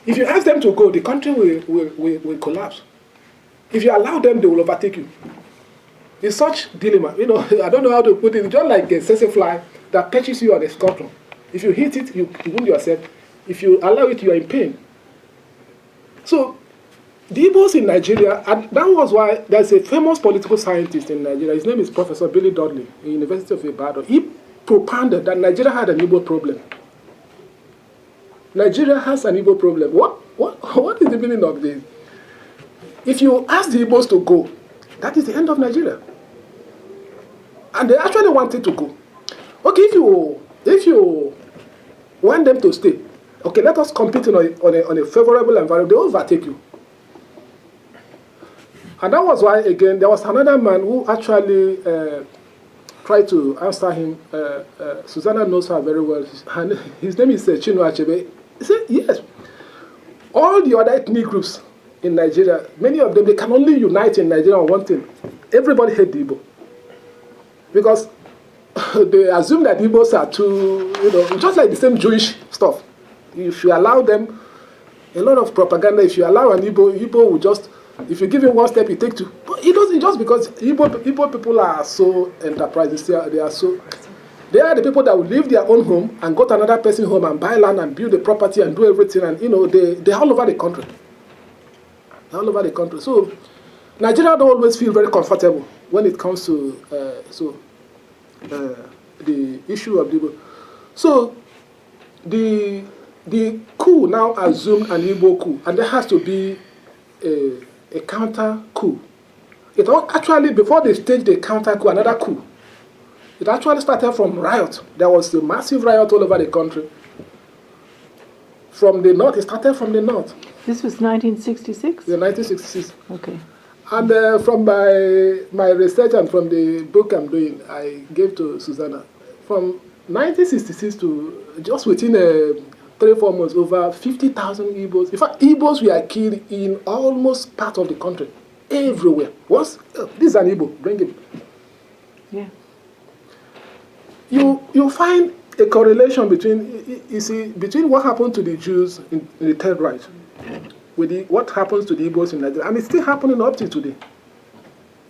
If you ask them to go, the country will collapse. If you allow them, they will overtake you. It's such dilemma. I don't know how to put it. It's just like a tsetse fly that catches you on a scorpion. If you hit it, you wound yourself. If you allow it, you are in pain. So, the Igbos in Nigeria, and that was why there's a famous political scientist in Nigeria. His name is Professor Billy Dudley, in the University of Ibadan. He propounded that Nigeria had an Igbo problem. Nigeria has an Igbo problem. What is the meaning of this? If you ask the Igbos to go, that is the end of Nigeria. And they actually wanted to go. Okay, if you want them to stay, okay, let us compete on a favorable environment. They will overtake you. And that was why, again, there was another man who actually tried to answer him. Susanna knows her very well. And his name is Chinua Achebe. He said, yes, all the other ethnic groups in Nigeria, many of them, they can only unite in Nigeria on one thing. Everybody hate the Igbo. Because they assume that Igbos are too, just like the same Jewish stuff. If you allow them a lot of propaganda, if you allow an Igbo will just, if you give him one step, he take two. But it doesn't, just because Igbo people are so enterprising, they are the people that will leave their own home and go to another person's home and buy land and build a property and do everything. And, they're all over the country. They're all over the country. So, Nigeria don't always feel very comfortable when it comes to the issue of the Igbo. So, the coup now assumed an Igbo coup, and there has to be a counter coup. It actually, before they staged the counter coup, another coup. It actually started from riot. There was a massive riot all over the country. From the north, it started from the north. This was 1966? Yeah, 1966. Okay. And from my research and from the book I'm doing, I gave to Susanna, from 1966 to just within 3-4 months, over 50,000 Igbos. In fact, Igbos were killed in almost part of the country, everywhere. This is an Igbo, bring him. Yeah. You find a correlation between what happened to the Jews in the Third Reich with what happens to the Igbos in Nigeria. And it's still happening up to today.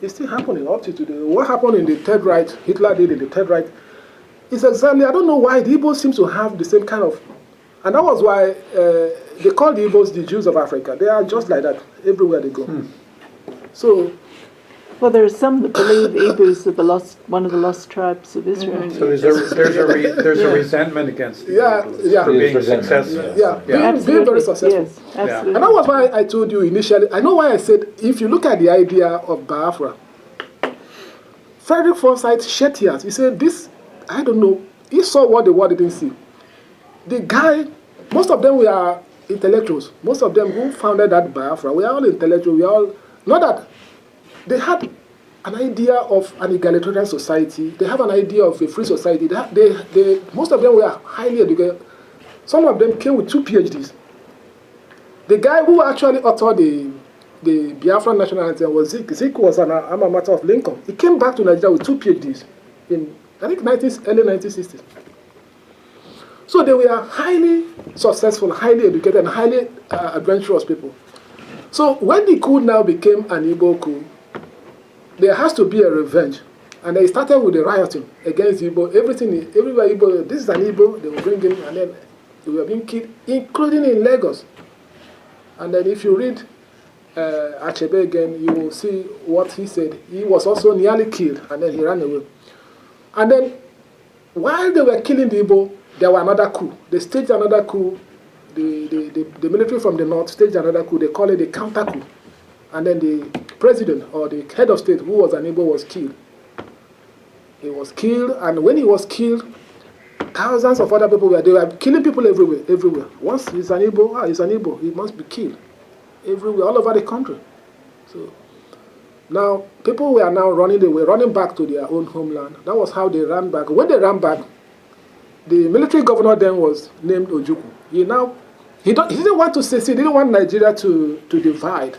It's still happening up to today. What happened in the Third Reich, Hitler did in the Third Reich, is exactly, I don't know why the Igbos seem to have the same kind of, and that was why they call the Igbos the Jews of Africa. They are just like that everywhere they go. So, well, there are some that believe Igbos are one of the lost tribes of Israel. So there's a resentment against for being successful. Being very successful. Yes, absolutely. And that was why I told you initially. I know why I said, if you look at the idea of Biafra, Frederick Forsyth shed tears. He said, this, I don't know, he saw what the world didn't see. The guy, most of them were intellectuals. Most of them who founded that Biafra, we are all intellectuals. We are all, not that they had an idea of an egalitarian society. They have an idea of a free society. Most of them were highly educated. Some of them came with 2 PhDs. The guy who actually authored the Biafra national anthem was Zik. Zik was an alma mater of Lincoln. He came back to Nigeria with 2 PhDs in, I think, early 1960s. So they were highly successful, highly educated, and highly adventurous people. So when the coup now became an Igbo coup, there has to be a revenge. And they started with the rioting against Igbo. Everywhere Igbo, this is an Igbo, they will bring him, and then they were being killed, including in Lagos. And then if you read Achebe again, you will see what he said. He was also nearly killed, and then he ran away. And then, while they were killing the Igbo, there were another coup. They staged another coup. The military from the north staged another coup. They call it a counter coup. And then the president or the head of state, who was an Igbo, was killed. He was killed, and when he was killed, thousands of other people they were killing people everywhere. Once he's an Igbo, he must be killed. Everywhere, all over the country. So now, people were now running back to their own homeland. That was how they ran back. When they ran back, the military governor then was named Ojukwu. He didn't want to secede. He didn't want Nigeria to divide.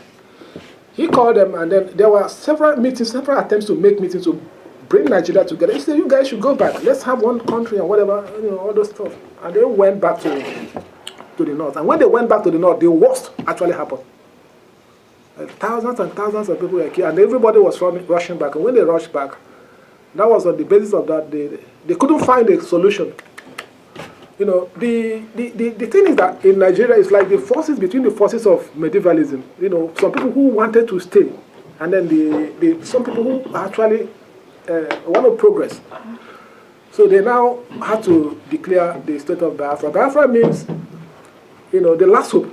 He called them, and then there were several attempts to make meetings to bring Nigeria together. He said, you guys should go back. Let's have one country and whatever, all those stuff. And they went back to to the north. And when they went back to the north, the worst actually happened. Thousands and thousands of people were killed, and everybody was rushing back. And when they rushed back, that was on the basis of that they couldn't find a solution. You know, the thing is that in Nigeria, it's like the forces between the forces of medievalism. You know, some people who wanted to stay, and then some people who actually want to progress. So they now had to declare the state of Biafra. Biafra means, you know, the last hope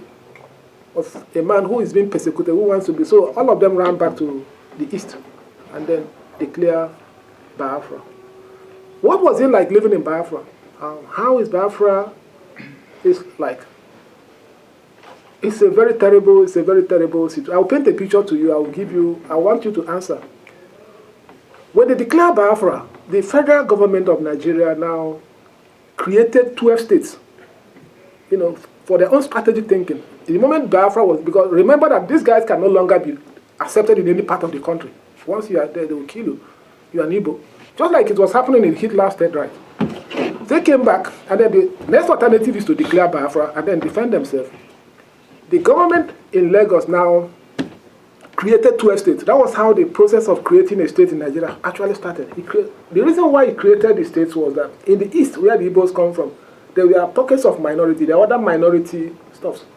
of a man who is being persecuted, who wants to be. So all of them ran back to the east and then declare Biafra. What was it like living in Biafra? How is Biafra? It's like, it's a very terrible situation. I'll paint a picture to you. I want you to answer. When they declare Biafra, the federal government of Nigeria now created 12 states, you know, for their own strategic thinking. In the moment Biafra was, because remember that these guys can no longer be accepted in any part of the country. Once you are there, they will kill you. You are an Igbo. Just like it was happening in Hitler's Third Reich. They came back, and then the next alternative is to declare Biafra and then defend themselves. The government in Lagos now created 12 states. That was how the process of creating a state in Nigeria actually started. The reason why he created the states was that in the east, where the Igbos come from, there were pockets of minority. There were other minority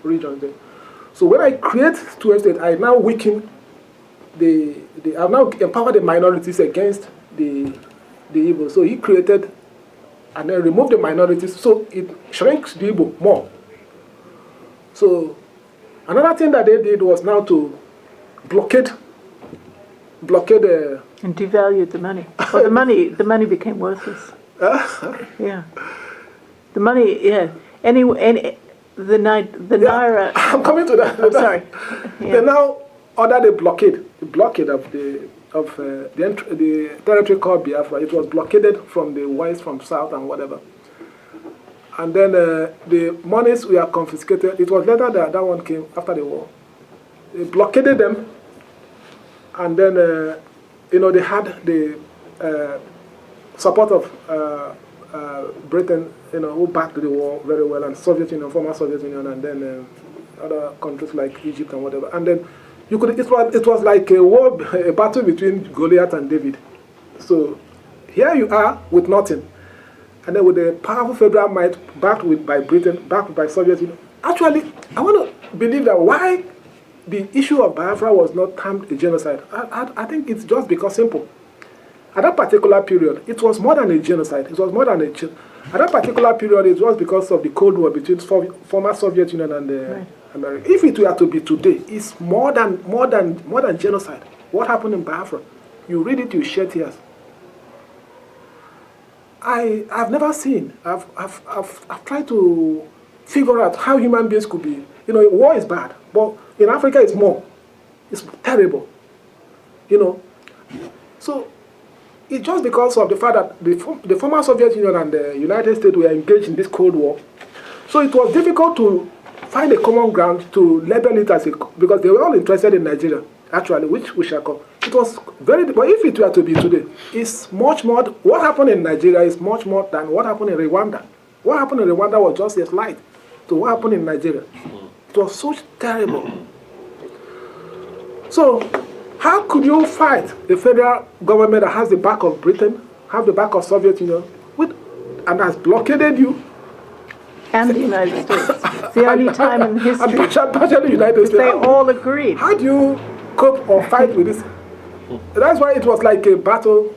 regions there. So when I create 12 states, I now weaken I now empower the minorities against the Igbo. So he created and then removed the minorities. So it shrinks the Igbo more. So another thing that they did was now to blockade and devalued the money. Well, the money became worthless. Yeah, the money. Yeah, the naira. I'm coming to that. I'm sorry. Yeah. They now ordered the blockade of the territory called Biafra. It was blockaded from the west, from south, and whatever. And then the monies were confiscated. It was later that one came after the war. They blockaded them, and then they had the support of Britain, who backed the war very well, and Soviet Union, former Soviet Union, and then other countries like Egypt and whatever. And then it was like a battle between Goliath and David. So here you are with nothing, and then with a powerful federal might backed by Britain, backed by Soviet Union. Actually, I want to believe that why the issue of Biafra was not termed a genocide. I think it's just because simple. At that particular period, it was more than a genocide. It was more than at that particular period, it was because of the Cold War between former Soviet Union and America. If it were to be today, it's more than genocide. What happened in Biafra? You read it, you shed tears. I've never seen. I've tried to figure out how human beings could be. War is bad, but in Africa it's more. It's terrible. So it's just because of the fact that the former Soviet Union and the United States were engaged in this Cold War. So it was difficult to find a common ground to label it as because they were all interested in Nigeria, actually, which we shall call. It was very, but if it were to be today, it's much more, what happened in Nigeria is much more than what happened in Rwanda. What happened in Rwanda was just a slide to what happened in Nigeria. It was so terrible. So, how could you fight a federal government that has the back of Britain, have the back of Soviet Union, and has blockaded you? And the United States. It's the only time in history. And partially United States. They all agreed. How do you cope or fight with this? That's why it was like a battle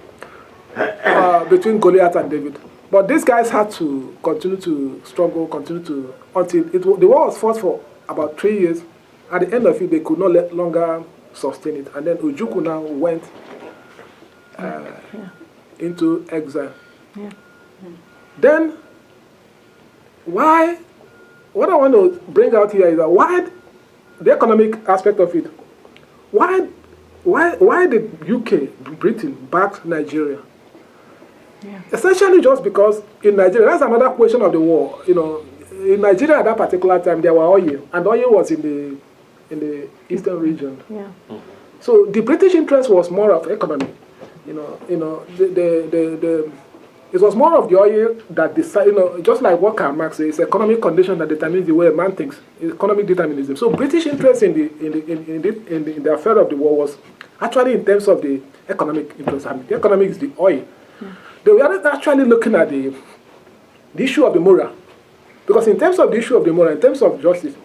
between Goliath and David. But these guys had to continue to struggle, until the war was fought for about 3 years. At the end of it, they could no longer sustain it. And then Ojukwu now went into exile. Yeah. Then, what I want to bring out here is that why the economic aspect of it. Why did UK, Britain, back Nigeria? Yeah. Essentially just because in Nigeria, that's another question of the war. In Nigeria at that particular time, there were oil, and oil was in the eastern region. Yeah. So the British interest was more of economy. It was more of the oil that decided, just like what Karl Marx says, it's economic condition that determines the way a man thinks, economic determinism. So British interest in the affair of the war was actually in terms of the economic interest. I mean, the economic is the oil. They were actually looking at the issue of the moral. Because in terms of the issue of the moral, in terms of justice,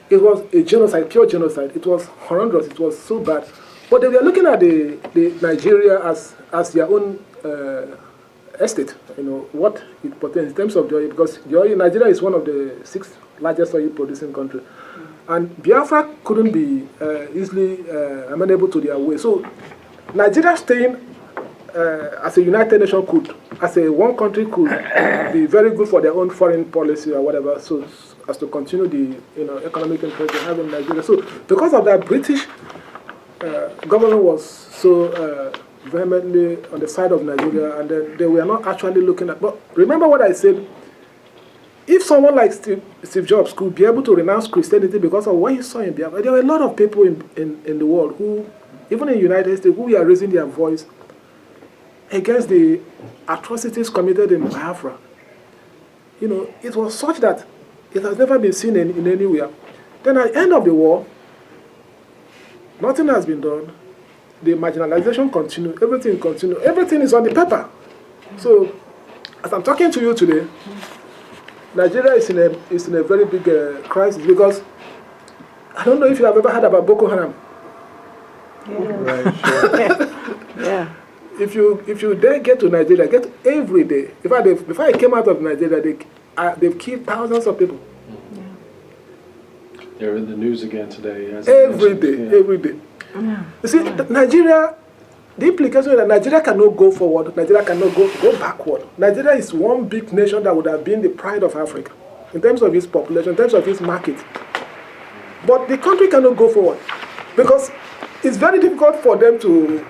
it was a genocide, pure genocide. It was horrendous. It was so bad. But they were looking at the Nigeria as their own estate. What it portends in terms of the oil, because the oil, Nigeria is one of the 6 largest oil producing countries. And Biafra couldn't be easily amenable to their way. So Nigeria staying as a United Nation could, as a one country could be very good for their own foreign policy or whatever, so as to continue the economic interest they have in Nigeria. So because of that, British government was so vehemently on the side of Nigeria, and then they were not actually looking at. But remember what I said. If someone like Steve Jobs could be able to renounce Christianity because of what he saw in Biafra, there were a lot of people in the world who, even in the United States, who were raising their voice against the atrocities committed in Biafra. It was such that it has never been seen in anywhere. Then at the end of the war, nothing has been done. The marginalization continued, everything continued. Everything is on the paper. So, as I'm talking to you today, Nigeria is in a very big crisis, because I don't know if you have ever heard about Boko Haram. Yeah. Right, sure. Yeah. If you dare get to Nigeria, get every day. In fact, before I came out of Nigeria, they've killed thousands of people. They're in the news again today. Every day. Yeah. You see, Nigeria, the implication is that Nigeria cannot go forward, Nigeria cannot go backward. Nigeria is one big nation that would have been the pride of Africa in terms of its population, in terms of its market. But the country cannot go forward because it's very difficult for them to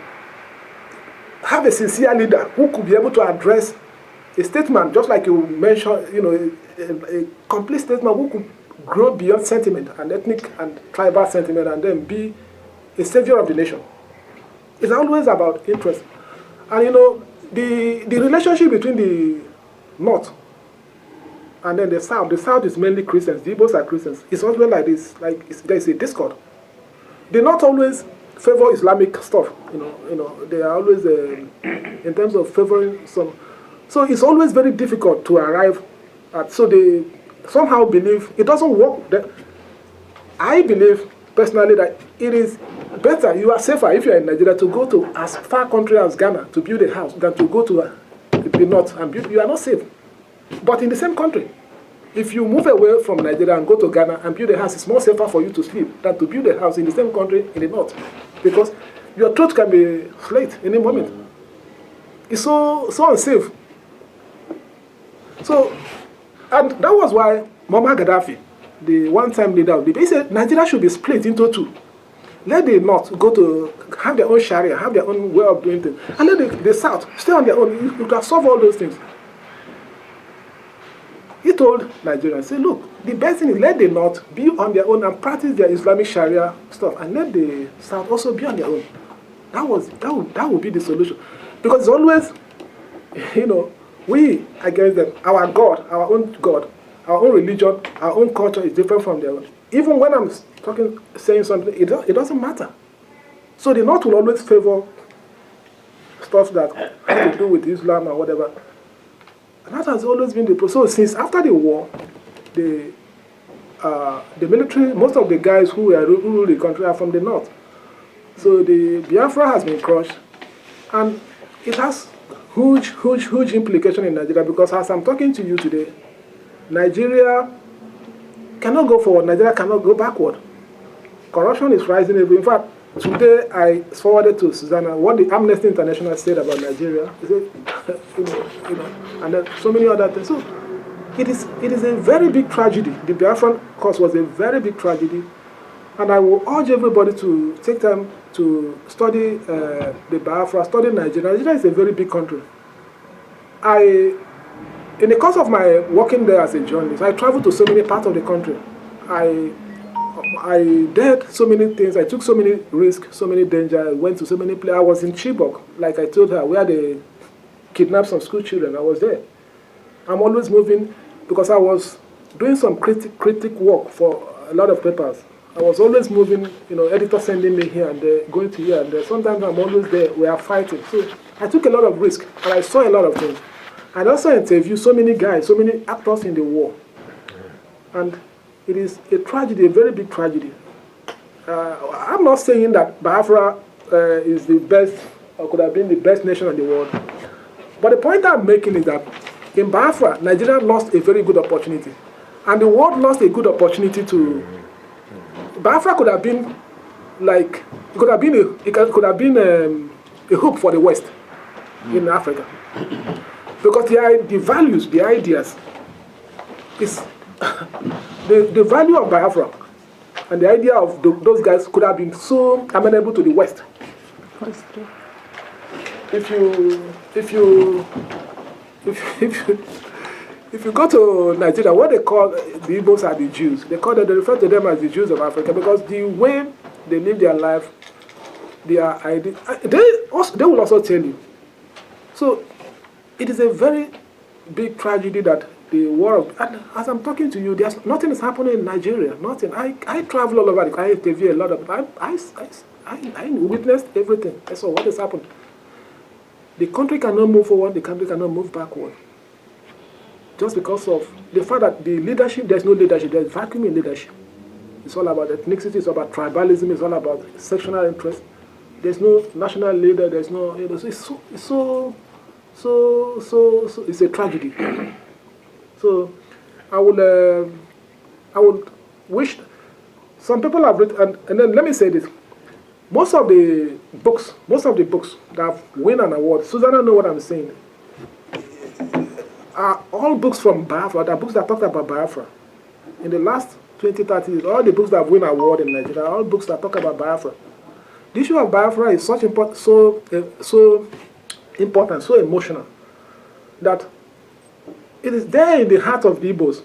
have a sincere leader who could be able to address a statement, just like you mentioned, a complete statement who could grow beyond sentiment and ethnic and tribal sentiment and then be a savior of the nation. It's always about interest. And the relationship between the North and then the South is mainly Christians, the Igbos are Christians. It's always like this, there's a discord. The North always favor Islamic stuff, they are always, in terms of favoring some. So it's always very difficult to arrive at, so they somehow believe, it doesn't work. I believe personally that it is better, you are safer if you are in Nigeria to go to as far country as Ghana to build a house than to go to the North and build. You are not safe. But in the same country, if you move away from Nigeria and go to Ghana and build a house, it's more safer for you to sleep than to build a house in the same country in the North. Because your throat can be slit any moment. It's so unsafe. So, and that was why Muammar Gaddafi, the one-time leader of Libya, he said Nigeria should be split into 2. Let the North go to have their own Sharia, have their own way of doing things, and let the South stay on their own. You can solve all those things. He told Nigerians, say, look, the best thing is let the North be on their own and practice their Islamic Sharia stuff, and let the South also be on their own. That would be the solution. Because it's always, we against them. Our God, our own religion, our own culture is different from their own. Even when I'm saying something, it doesn't matter. So the North will always favor stuff that has to do with Islam or whatever. And that has always been the process. So since after the war, the military, most of the guys who rule the country are from the North. So the Biafra has been crushed, and it has huge implication in Nigeria, because as I'm talking to you today, Nigeria cannot go forward, Nigeria cannot go backward. Corruption is rising every. In fact, today I forwarded to Susanna what the Amnesty International said about Nigeria. They said, and then so many other things. So it is a very big tragedy. The Biafran cause was a very big tragedy, and I will urge everybody to take time to study the Biafra, study Nigeria. Nigeria is a very big country. In the course of my working there as a journalist, I traveled to so many parts of the country. I did so many things. I took so many risks, so many dangers. I went to so many places. I was in Chibok, like I told her, where the kidnapped some school children. I was there. I'm always moving because I was doing some critic work for a lot of papers. I was always moving, editors sending me here and there, going to here and there. Sometimes I'm always there. We are fighting. So I took a lot of risk and I saw a lot of things. I also interviewed so many guys, so many actors in the war. And it is a tragedy, a very big tragedy. I'm not saying that Biafra is the best, or could have been the best nation in the world. But the point I'm making is that in Biafra, Nigeria lost a very good opportunity. And the world lost a good opportunity to... Biafra could have been like... It could have been a hope for the West in Africa. Because the values, the ideas, is... the value of Biafra and the idea of those guys could have been so amenable to the West. If you go to Nigeria, what they call the Igbos are the Jews. They refer to them as the Jews of Africa because the way they live their life, their idea, they will also tell you. So it is a very big tragedy that the war of, and as I'm talking to you, there's nothing is happening in Nigeria. Nothing. I travel all over. I interview a lot of. I witnessed everything. I saw what has happened. The country cannot move forward. The country cannot move backward. Just because of the fact that the leadership, there's no leadership. There's vacuum in leadership. It's all about ethnicity. It's about tribalism. It's all about sectional interest. There's no national leader. There's no. It's a tragedy. So, I would wish, some people have written, and then let me say this, most of the books that have won an award, Susanna know what I'm saying, are all books from Biafra, they're books that talk about Biafra. In the last 20, 30 years, all the books that have won an award in Nigeria are all books that talk about Biafra. The issue of Biafra is so important, so emotional, that it is there in the heart of the Igbos.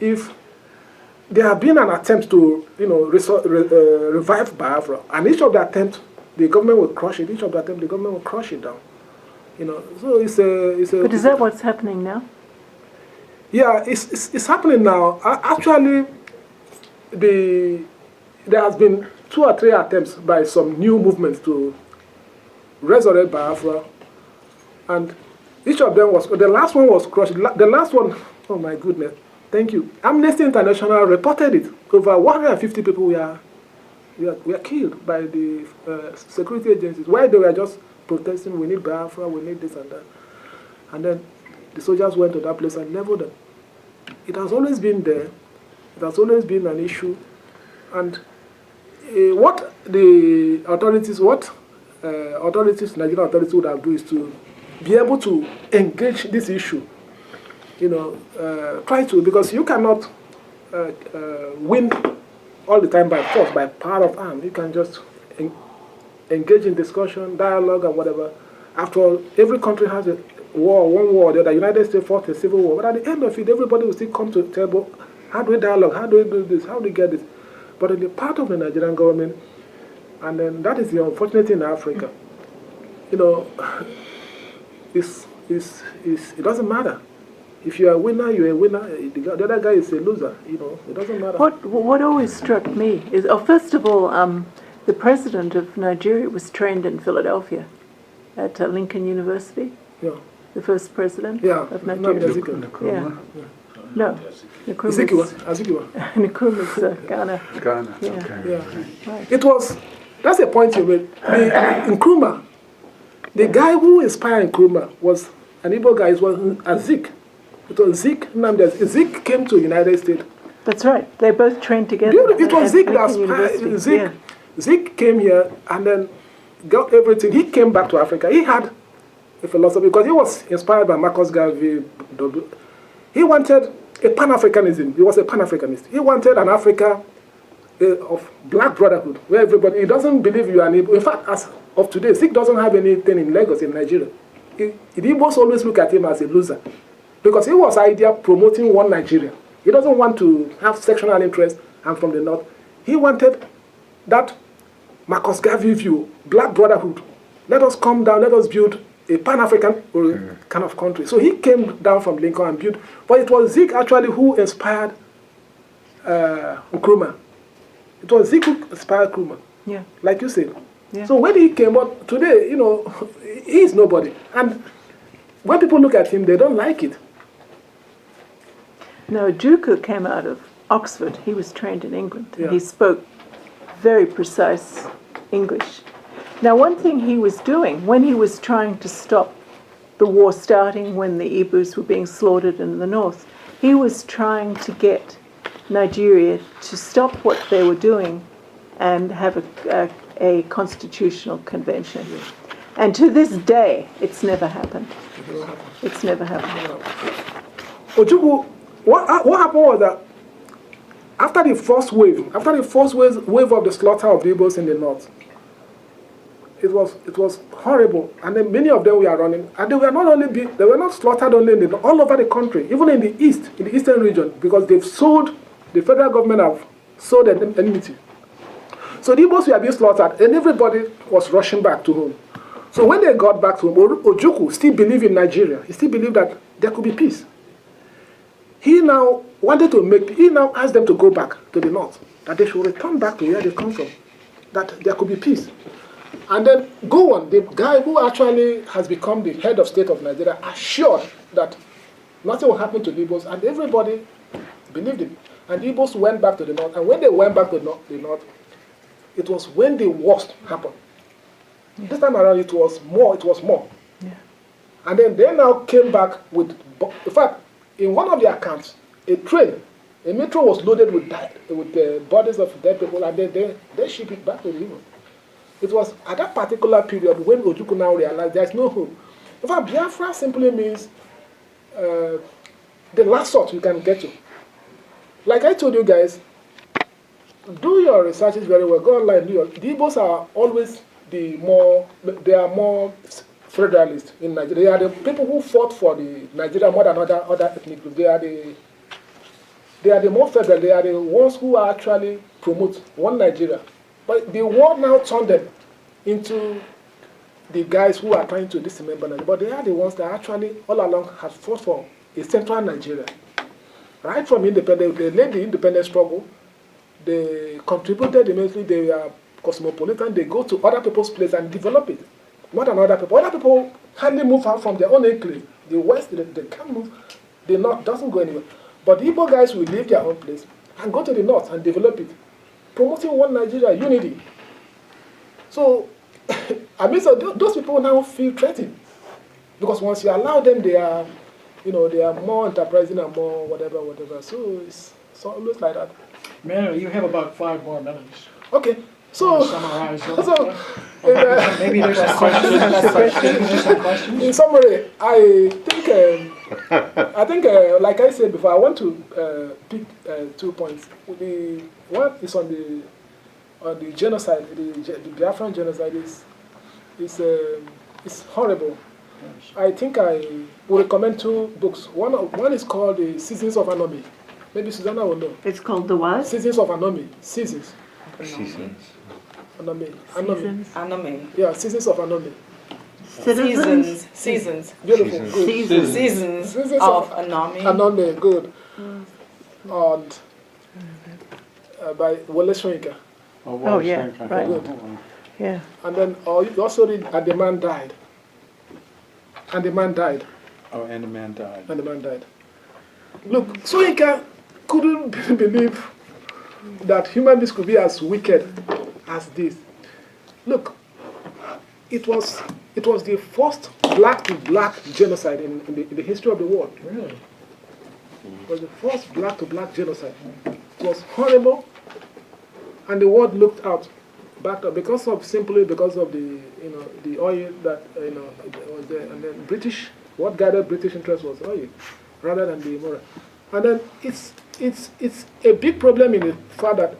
If there have been an attempt to, revive Biafra, and each of the attempts, the government will crush it. Each of the attempts, the government will crush it down. So it's a. But is that what's happening now? Yeah, it's happening now. Actually, there has been 2 or 3 attempts by some new movements to resurrect Biafra. And each of them was, the last one was crushed. The last one, oh my goodness, thank you. Amnesty International reported it. Over 150 people were killed by the security agencies while they were just protesting, we need Biafra, we need this and that. And then the soldiers went to that place and leveled them. It has always been there. It has always been an issue. And what the authorities, Nigerian authorities would have done is to be able to engage this issue, try to, because you cannot win all the time by force, by power of arm. You can just engage in discussion, dialogue, and whatever. After all, every country has a war, one war or the other. The United States fought a civil war, but at the end of it, everybody will still come to the table. How do we dialogue? How do we do this? How do we get this? But in the part of the Nigerian government, and then that is the unfortunate thing in Africa, it doesn't matter. If you're a winner, you're a winner. The other guy is a loser. It doesn't matter. What always struck me is, first of all, the president of Nigeria was trained in Philadelphia at Lincoln University. Yeah. The first president of Nigeria. No, Nkrumah's Ghana. Ghana. Yeah. Okay. Yeah. Right. That's a point you made. Nkrumah, the guy who inspired Nkrumah was an Igbo guy. It was Zik. It was Zik. Zik came to the United States. That's right. They both trained together. It was Zik that University. Zik. Yeah. Zik came here and then got everything. He came back to Africa. He had a philosophy because he was inspired by Marcus Garvey. He wanted a Pan-Africanism. He was a Pan-Africanist. He wanted an Africa of black brotherhood, where everybody, he doesn't believe you are an Igbo. In fact, as of today, Zik doesn't have anything in Lagos, in Nigeria. The Igbos always look at him as a loser because he was idea promoting one Nigeria. He doesn't want to have sectional interest and from the north. He wanted that Marcus Garvey view, black brotherhood, let us come down, let us build a Pan-African kind of country. So he came down from Lincoln and built, but it was Zeke actually who inspired Nkrumah. It was Zeke who inspired Nkrumah, Yeah. like you said. Yeah. So when he came up, today, you know, he is nobody. And when people look at him, they don't like it. No, Juku came out of Oxford. He was trained in England. Yeah. He spoke very precise English. Now, one thing he was doing when he was trying to stop the war starting, when the Igbos were being slaughtered in the north, he was trying to get Nigeria to stop what they were doing and have a constitutional convention. And to this day, it's never happened. It's never happened. Ojukwu, what happened was that after the first wave of the slaughter of the Igbos in the north, it was horrible, and then many of them were running, and they were not slaughtered only in all over the country, even in the east, in the eastern region, because the federal government have sold an enmity. So the Igbos were being slaughtered, and everybody was rushing back to home. So when they got back to home, Ojukwu still believed in Nigeria. He still believed that there could be peace. He now asked them to go back to the north, that they should return back to where they come from, that there could be peace. And then Gowon, the guy who actually has become the head of state of Nigeria, assured that nothing will happen to the Igbos, and everybody believed him. And the Igbos went back to the north, and when they went back to the north, it was when the worst happened. Yeah. This time around, it was more. Yeah. And then they now came back with, in fact, in one of their accounts, a metro was loaded with the bodies of dead people, and they shipped it back to the Igbo. It was at that particular period when Ojukwu now realized there's no hope. In fact, Biafra simply means the last sort you can get to. Like I told you guys, do your researches very well. Go online, do your. The Igbos are always they are more federalist in Nigeria. They are the people who fought for the Nigeria more than other ethnic groups. They are the more federal. They are the ones who actually promote one Nigeria. But the war now turned them into the guys who are trying to dismember Nigeria. But they are the ones that actually all along have fought for a central Nigeria. Right from independence, they led the independence struggle. They contributed immensely. They are cosmopolitan. They go to other people's place and develop it. More than other people. Other people hardly move out from their own enclave. The West, they can't move. The North doesn't go anywhere. But the Igbo guys will leave their own place and go to the North and develop it, promoting one Nigeria, unity. So, I mean, so those people now feel threatened. Because once you allow them, they are more enterprising and more whatever. So it's always like that. Emmanuel, you have about 5 more minutes. Okay. So, Summarize. maybe there's some questions. In summary, I think, like I said before, I want to pick 2 points. The one is on the genocide. The Biafran genocide is horrible. I think I will recommend 2 books. One is called The Seasons of Anomy. Maybe Susanna will know. It's called the what? Seasons of Anomy. Seasons. Anomy. Yeah, Seasons of Anomy. Citizens. Seasons. Beautiful. Good. Seasons of Anomy. Anomy, good. And by Wole Soyinka. Oh, yeah, right. Yeah. And then you also read And the Man Died. And the Man Died. Oh, and the man died. And the Man Died. Look, Soyinka couldn't believe that human beings could be as wicked as this. Look, it was the first black-to-black genocide in the history of the world. Really? It was the first black-to-black genocide. It was horrible, and the world looked out, backed up because of the oil that was there, and then what guided British interest was oil, rather than the moral. And then it's a big problem in the fact that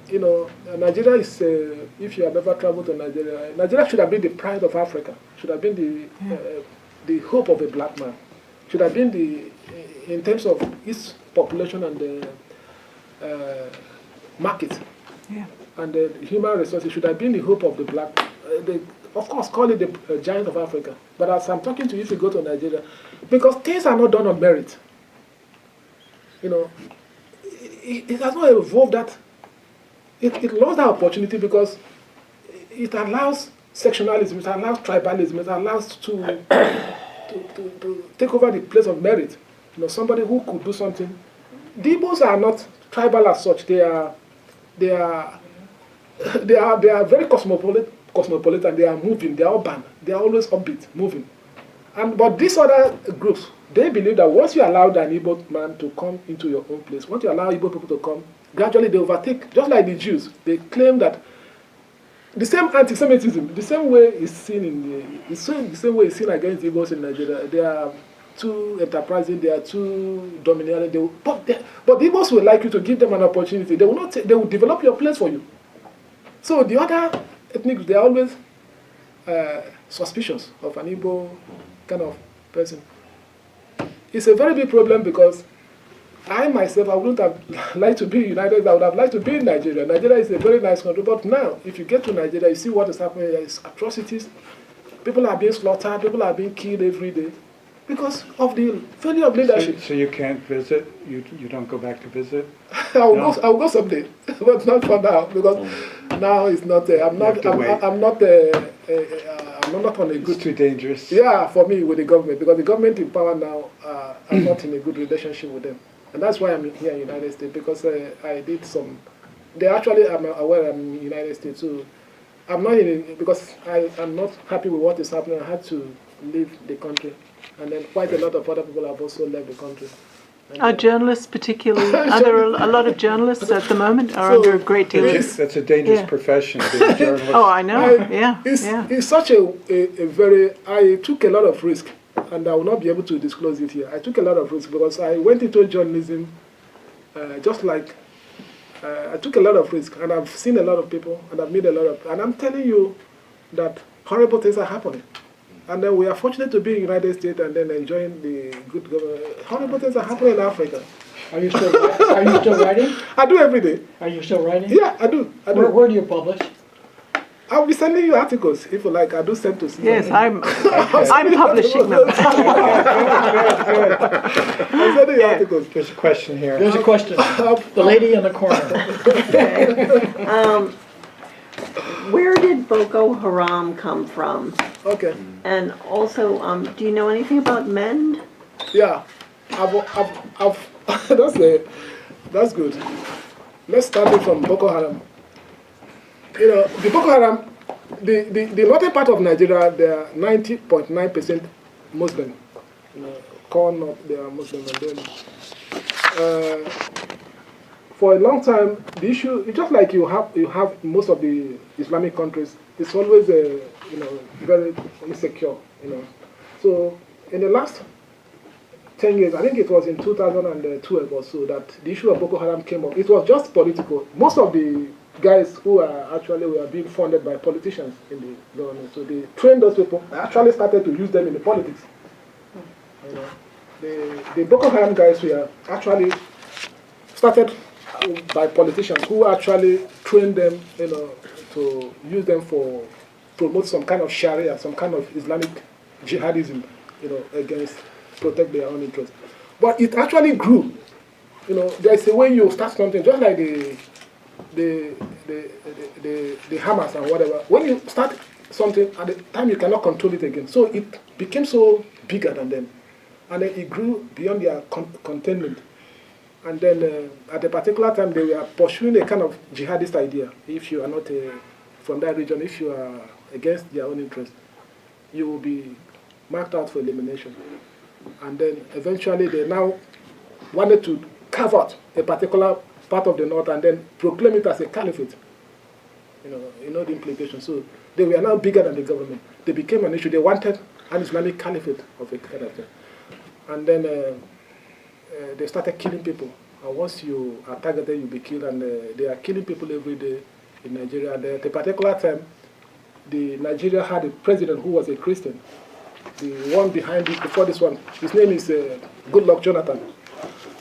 Nigeria is if you have ever traveled to Nigeria should have been the pride of Africa, should have been the hope of a black man, should have been in terms of its population and the market and the human resources, should have been the hope of the black. The of course, call it the giant of Africa. But as I'm talking to you, if you go to Nigeria, because things are not done on merit. You know, it has not evolved that. It lost that opportunity because it allows sectionalism, it allows tribalism, it allows to take over the place of merit. You know, somebody who could do something. The Igbos are not tribal as such. They are very cosmopolitan. They are moving. They are urban. They are always upbeat, moving. But these other groups, they believe that once you allow an Igbo man to come into your own place, once you allow Igbo people to come, gradually they overtake. Just like the Jews, they claim that the same anti-Semitism, the same way is seen the same way is seen against Igbos in Nigeria. They are too enterprising. They are too domineering. But the Igbos will like you to give them an opportunity. They will not. They will develop your place for you. So the other ethnic groups, they are always suspicious of an Igbo kind of person. It's a very big problem because I myself, I wouldn't have liked to be in United States. I would have liked to be in Nigeria. Nigeria is a very nice country, but now, if you get to Nigeria, you see what is happening. There is atrocities. People are being slaughtered. People are being killed every day because of the failure of leadership. So you can't visit? You don't go back to visit? I will go someday, but not for now because now it's not. I'm not on a good. It's too dangerous. Yeah, for me with the government because the government in power now, I'm not in a good relationship with them. And that's why I'm here in the United States, because I did some... They actually are aware I'm in the United States, so I'm not in it because I'm not happy with what is happening. I had to leave the country. And then quite a lot of other people have also left the country. Are journalists particularly... Are there a lot of journalists at the moment are under a great deal of... That's a dangerous profession, being a journalist. Oh, I know, It's such a very... I took a lot of risk. And I will not be able to disclose it here. I took a lot of risks because I went into journalism I took a lot of risk, and I've seen a lot of people, and I've met a lot of, and I'm telling you that horrible things are happening. And then we are fortunate to be in the United States and then enjoying the good government. Horrible things are happening in Africa. Are you still writing? I do every day. Are you still writing? Yeah, I do. Where do you publish? I'll be sending you articles if you like. I do send to see. Yes, I'm publishing them. I'm sending you articles. There's a question here. There's a question. The lady in the corner. Where did Boko Haram come from? Okay. And also, do you know anything about MEND? Yeah, that's good. Let's start it from Boko Haram. You know, the Boko Haram, the northern part of Nigeria, they are 90.9% Muslim. You know, core north, they are Muslim. And then, for a long time, the issue, it's just like you have most of the Islamic countries, it's always very insecure. You know, so in the last 10 years, I think it was in 2012 or so that the issue of Boko Haram came up. It was just political. Most of the guys who were being funded by politicians in the government. So they trained those people. I actually started to use them in the politics. You know, the Boko Haram guys were actually started by politicians who actually trained them, you know, to use them for promote some kind of Sharia, some kind of Islamic jihadism, you know, against protect their own interests. But it actually grew. You know, there's a way you start something, just like the Hamas and whatever. When you start something, at the time you cannot control it again. So it became so bigger than them. And then it grew beyond their containment. And then at a particular time, they were pursuing a kind of jihadist idea. If you are not from that region, if you are against their own interest, you will be marked out for elimination. And then eventually they now wanted to carve out a particular part of the north and then proclaim it as a caliphate. You know the implications. So they were now bigger than the government. They became an issue. They wanted an Islamic caliphate of a character. And then they started killing people. And once you are targeted, you'll be killed. And they are killing people every day in Nigeria. And at a particular time, Nigeria had a president who was a Christian. The one behind it, before this one, his name is Goodluck Jonathan.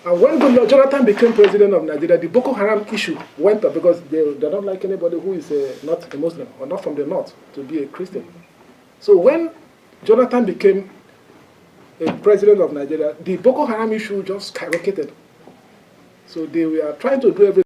And when Jonathan became president of Nigeria, the Boko Haram issue went up because they don't like anybody who is not a Muslim or not from the north to be a Christian. So when Jonathan became a president of Nigeria, the Boko Haram issue just skyrocketed. So they were trying to do everything.